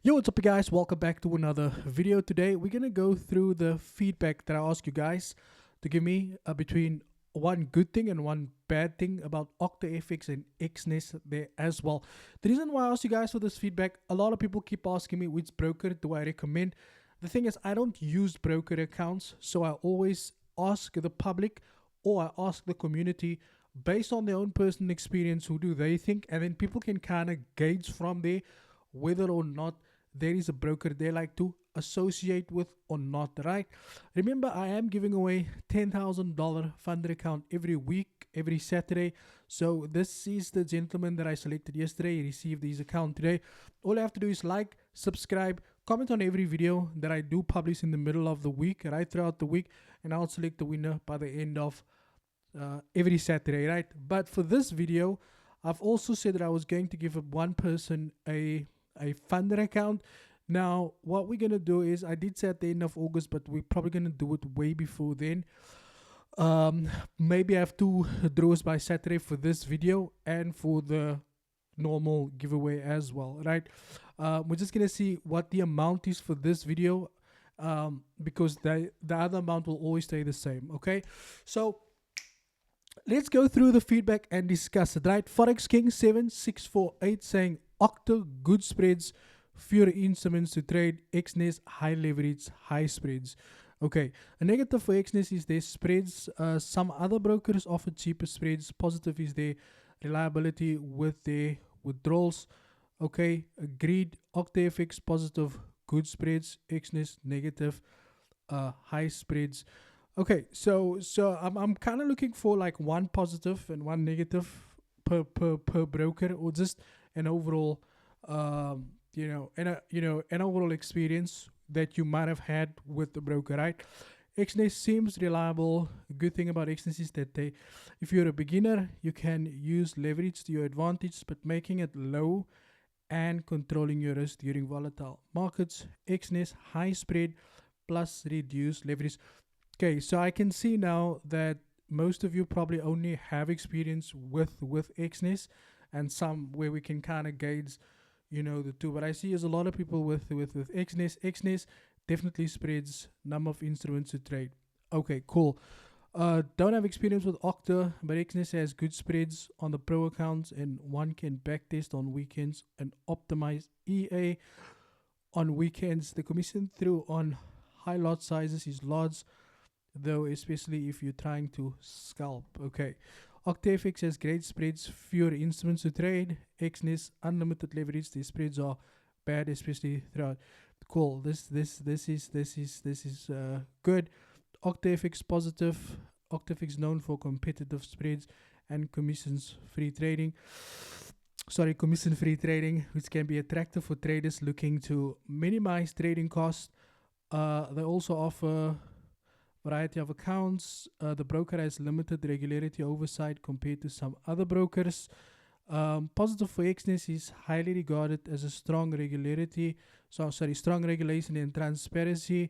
Yo, what's up, you guys? Welcome back to another video. Today, we're gonna go through the feedback that I asked you guys to give me between one good thing and one bad thing about OctaFX and XNES there as well. The reason why I asked you guys for this feedback, a lot of people keep asking me which broker do I recommend. The thing is, I don't use broker accounts, so I always ask the public or I ask the community based on their own personal experience, who do they think, and then people can kind of gauge from there whether or not there is a broker they like to associate with or not, right? Remember, I am giving away $10,000 funder account every week, every Saturday. So this is the gentleman that I selected yesterday. He received his account today. All I have to do is like, subscribe, comment on every video that I do publish in the middle of the week, right throughout the week, and I'll select the winner by the end of every Saturday, right? But for this video, I've also said that I was going to give one person a funder account. Now, what we're going to do is, I did say at the end of August, but we're probably going to do it way before then. Maybe I have 2 draws by Saturday for this video and for the normal giveaway as well, right? We're just going to see what the amount is for this video, because the other amount will always stay the same, okay? So let's go through the feedback and discuss it, right? Forex King 7648 saying Octa good spreads, fewer instruments to trade, XNES high leverage, high spreads. Okay, a negative for XNES is their spreads. Some other brokers offer cheaper spreads. Positive is their reliability with their withdrawals. Okay, agreed. OctaFX positive, good spreads. XNES negative, high spreads. Okay, so I'm kind of looking for like one positive and one negative per broker, or just an overall an overall experience that you might have had with the broker, right? XNES seems reliable. Good thing about XNES is that if you're a beginner, you can use leverage to your advantage, but making it low and controlling your risk during volatile markets. XNES high spread plus reduced leverage. Okay, so I can see now that most of you probably only have experience with XNES, and some where we can kind of gauge, the two. But I see there's a lot of people with XNES. XNES definitely spreads number of instruments to trade. Okay, cool. Don't have experience with Octa, but XNES has good spreads on the pro accounts, and one can backtest on weekends and optimize EA on weekends. The commission through on high lot sizes is large, though, especially if you're trying to scalp. Okay, OctaFX has great spreads, fewer instruments to trade. XNES unlimited leverage. The spreads are bad, especially throughout. Cool. This is good. OctaFX positive. OctaFX known for competitive spreads and commission free trading, which can be attractive for traders looking to minimize trading costs. They also offer variety of accounts. The broker has limited regularity oversight compared to some other brokers. Positive for XNES is highly regarded as a strong regulation and transparency.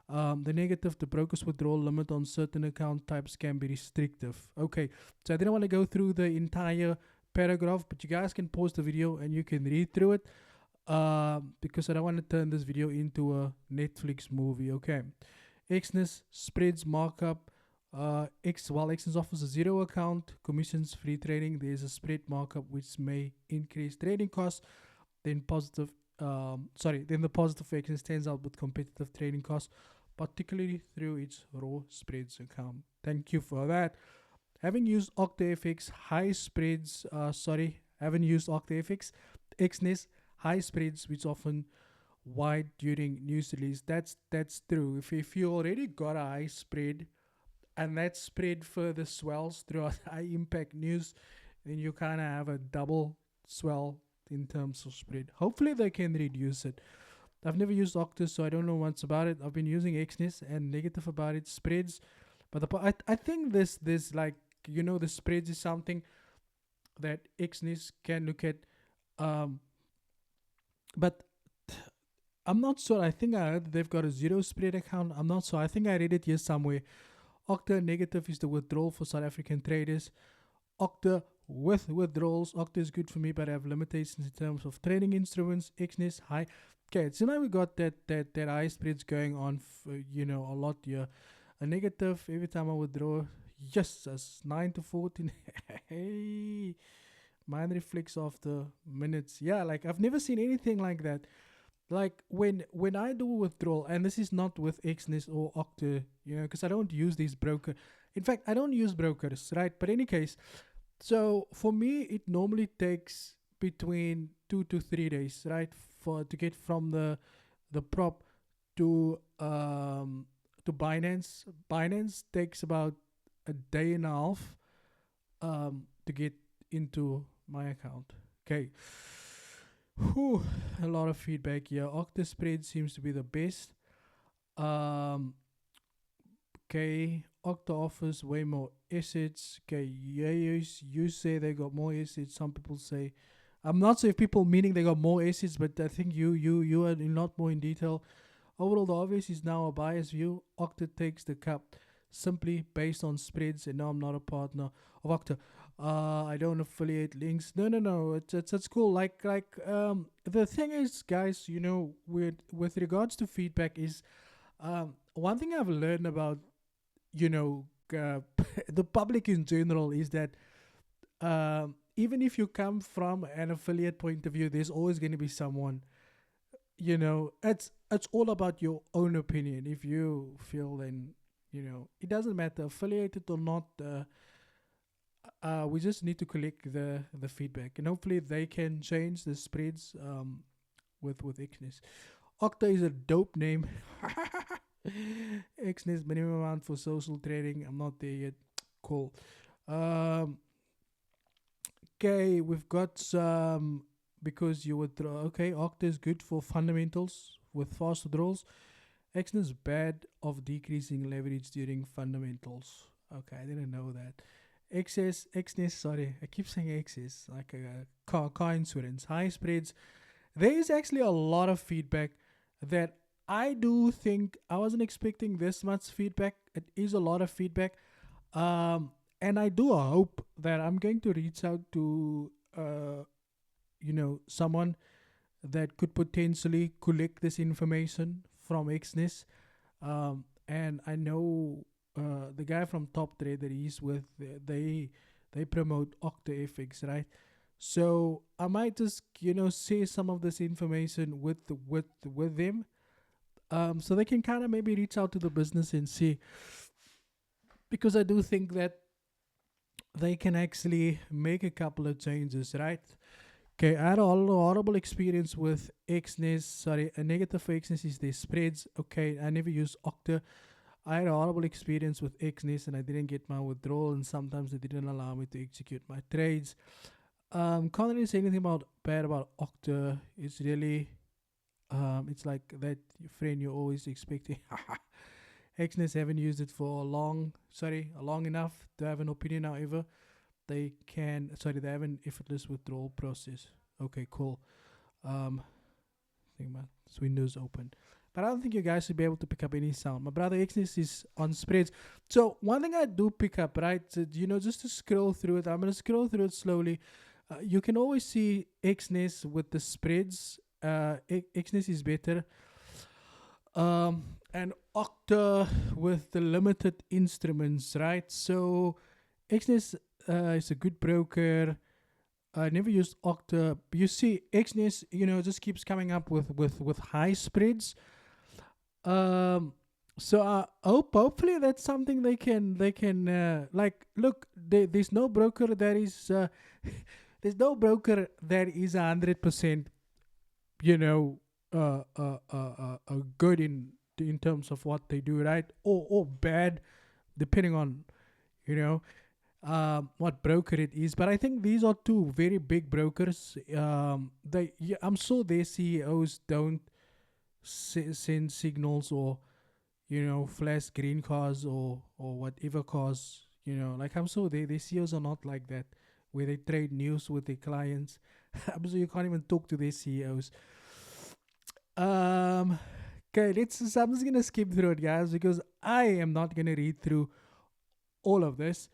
The negative, the broker's withdrawal limit on certain account types can be restrictive. Okay, so I didn't want to go through the entire paragraph, but you guys can pause the video and you can read through it, because I don't want to turn this video into a Netflix movie. Okay. XNES spreads markup. While XNES offers a zero account commissions free trading, there is a spread markup which may increase trading costs. Then the positive for XNES stands out with competitive trading costs, particularly through its raw spreads account. Thank you for that. Haven't used OctaFX high spreads. Haven't used OctaFX. XNES high spreads, which often wide during news release. That's true. If you already got a high spread and that spread further swells throughout high impact news, then you kind of have a double swell in terms of spread. Hopefully they can reduce it. I've never used Octa, so I don't know what's about it. I've been using XNES, and negative about it spreads, but I think this like, the spreads is something that XNES can look at, but I'm not sure. I think I heard they've got a zero spread account. I'm not sure. I think I read it here somewhere. Octa negative is the withdrawal for South African traders. Octa With withdrawals, Octa is good for me, but I have limitations in terms of trading instruments, Xness, high. Okay, so now we got that high spreads going on, a lot here. A negative every time I withdraw. Yes, that's 9 to 14. Hey, mine reflects after minutes. Yeah, like I've never seen anything like that. Like when I do withdrawal, and this is not with Xness or Octa, because I don't use these broker. In fact, I don't use brokers, right? But in any case, so for me, it normally takes between 2 to 3 days, right, for to get from the prop to Binance. Binance takes about a day and a half to get into my account. Okay. Whew, a lot of feedback here. Octa spread seems to be the best. Um, okay, Octa offers way more assets. Okay, yeah, you say they got more assets. Some people say, I'm not sure if people meaning they got more assets, but I think you are a lot more in detail. Overall, the obvious is now a biased view. Octa takes the cup simply based on spreads, and now I'm not a partner of Octa. I don't affiliate links. No. It's cool. The thing is, guys, with regards to feedback is one thing I've learned about you know the public in general is that even if you come from an affiliate point of view, there's always going to be someone. It's all about your own opinion. If you feel, then it doesn't matter affiliated or not. We just need to collect the feedback, and hopefully they can change the spreads with Xness. Octa is a dope name. Xness minimum amount for social trading. I'm not there yet. Cool. Um, okay, we've got some because you would okay. Octa is good for fundamentals with fast withdrawals. Xness bad of decreasing leverage during fundamentals. Okay, I didn't know that. Xness, sorry, I keep saying excess, like a car insurance, high spreads. There is actually a lot of feedback that I do think I wasn't expecting this much feedback. It is a lot of feedback. And I do hope that I'm going to reach out to, someone that could potentially collect this information from Xness. And I know the guy from Top Trader he's with, they promote OctaFX, right? So I might just share some of this information with them, so they can kind of maybe reach out to the business and see, because I do think that they can actually make a couple of changes, right? Okay, I had a horrible experience with Xness. Sorry, a negative for Xness is their spreads. Okay, I never used Octa. I had a horrible experience with Xness and I didn't get my withdrawal, and sometimes they didn't allow me to execute my trades. Can't really say anything bad about Octa. It's really it's like that friend you're always expecting. Xness haven't used it for long enough to have an opinion. However, they have an effortless withdrawal process. Okay, cool. I think my window's open. But I don't think you guys should be able to pick up any sound. My brother Xness is on spreads. So one thing I do pick up, right? Just to scroll through it. I'm gonna scroll through it slowly. You can always see Xness with the spreads. Xness is better. And Octa with the limited instruments, right? So Xness is a good broker. I never used Octa. You see, Xness, just keeps coming up with high spreads. So I hopefully that's something they can look. There's no broker that is there's no broker that is 100%, good in terms of what they do, right? Or bad, depending on you know what broker it is. But I think these are two very big brokers. I'm sure their CEOs don't send signals or flash green cars or whatever cars. Like I'm sure their CEOs are not like that, where they trade news with their clients. I'm sure you can't even talk to their CEOs. Okay, I'm just gonna skip through it, guys, because I am not gonna read through all of this.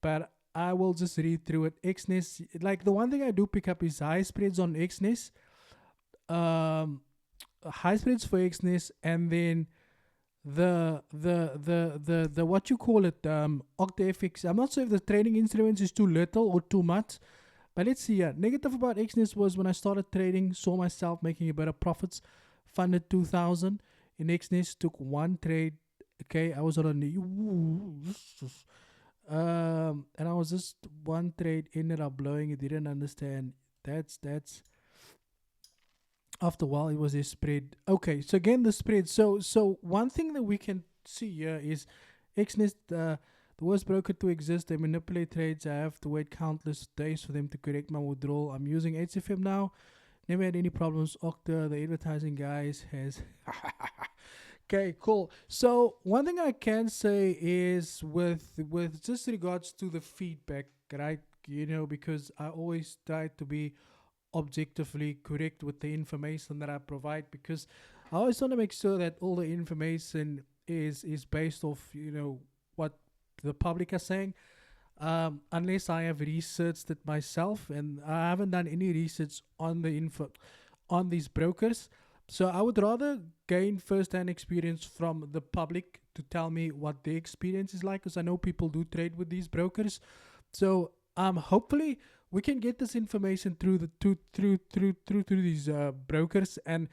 But I will just read through it. XNES, like the one thing I do pick up is high spreads on XNES, um, high spreads for XNES, and then the what you call it, OctaFX. I'm not sure if the trading instruments is too little or too much, but let's see here. Negative about XNES was when I started trading, saw myself making a better profits, funded 2,000 in XNES, took one trade. Okay, I was on a new, and I was just one trade, ended up blowing it. Didn't understand. That's after a while it was a spread. Okay, so again the spread. So one thing that we can see here is XNET, the worst broker to exist. They manipulate trades. I have to wait countless days for them to correct my withdrawal. I'm using HFM now. Never had any problems. Okta, the advertising guys, has. Okay, cool. So one thing I can say is with just regards to the feedback, right? You know, because I always try to be objectively correct with the information that I provide, because I always want to make sure that all the information is based off, you know, what the public are saying. Unless I have researched it myself, and I haven't done any research on the info on these brokers. So I would rather gain first-hand experience from the public to tell me what their experience is like, because I know people do trade with these brokers. So hopefully we can get this information through the through these brokers, and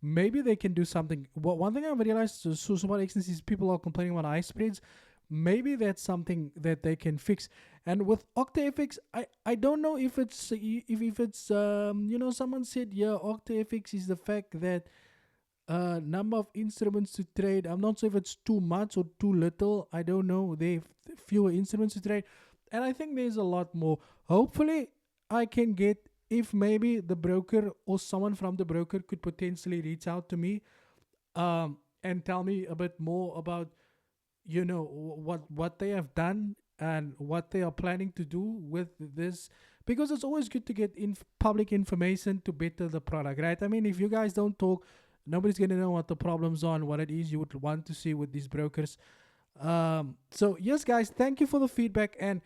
maybe they can do something. One thing I've realized, so what instance is people are complaining about high spreads. Maybe that's something that they can fix. And with OctaFX, I don't know if it's if it's you know, someone said, yeah, OctaFX is the fact that number of instruments to trade. I'm not sure if it's too much or too little. I don't know. They have fewer instruments to trade, and I think there's a lot more. Hopefully I can get, if maybe the broker or someone from the broker could potentially reach out to me and tell me a bit more about, you know, what they have done and what they are planning to do with this, because it's always good to get public information to better the product, right? I mean, if you guys don't talk, nobody's going to know what the problems are and what it is you would want to see with these brokers. So yes, guys, thank you for the feedback. And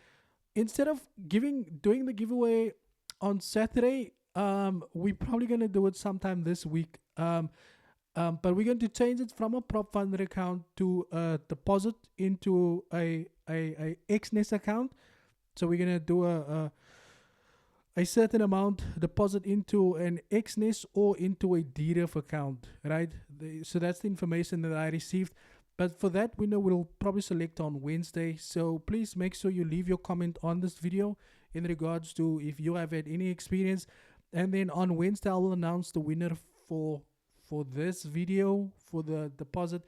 instead of doing the giveaway on Saturday, we're probably going to do it sometime this week. But we're going to change it from a prop funder account to a deposit into a XNES account. So we're going to do a certain amount deposit into an XNES or into a DREF account, right? So that's the information that I received. But for that, we know we'll probably select on Wednesday. So please make sure you leave your comment on this video in regards to if you have had any experience. And then on Wednesday, I will announce the winner for this video, for the deposit.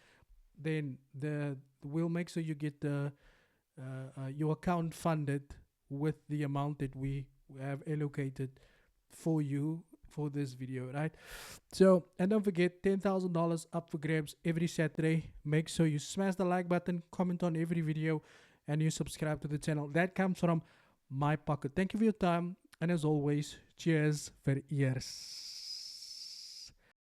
Then we'll make sure you get your account funded with the amount that we have allocated for you for this video, right? So, and don't forget, $10,000 up for grabs every Saturday. Make sure you smash the like button, comment on every video, and you subscribe to the channel. That comes from my pocket. Thank you for your time, and as always, cheers for ears.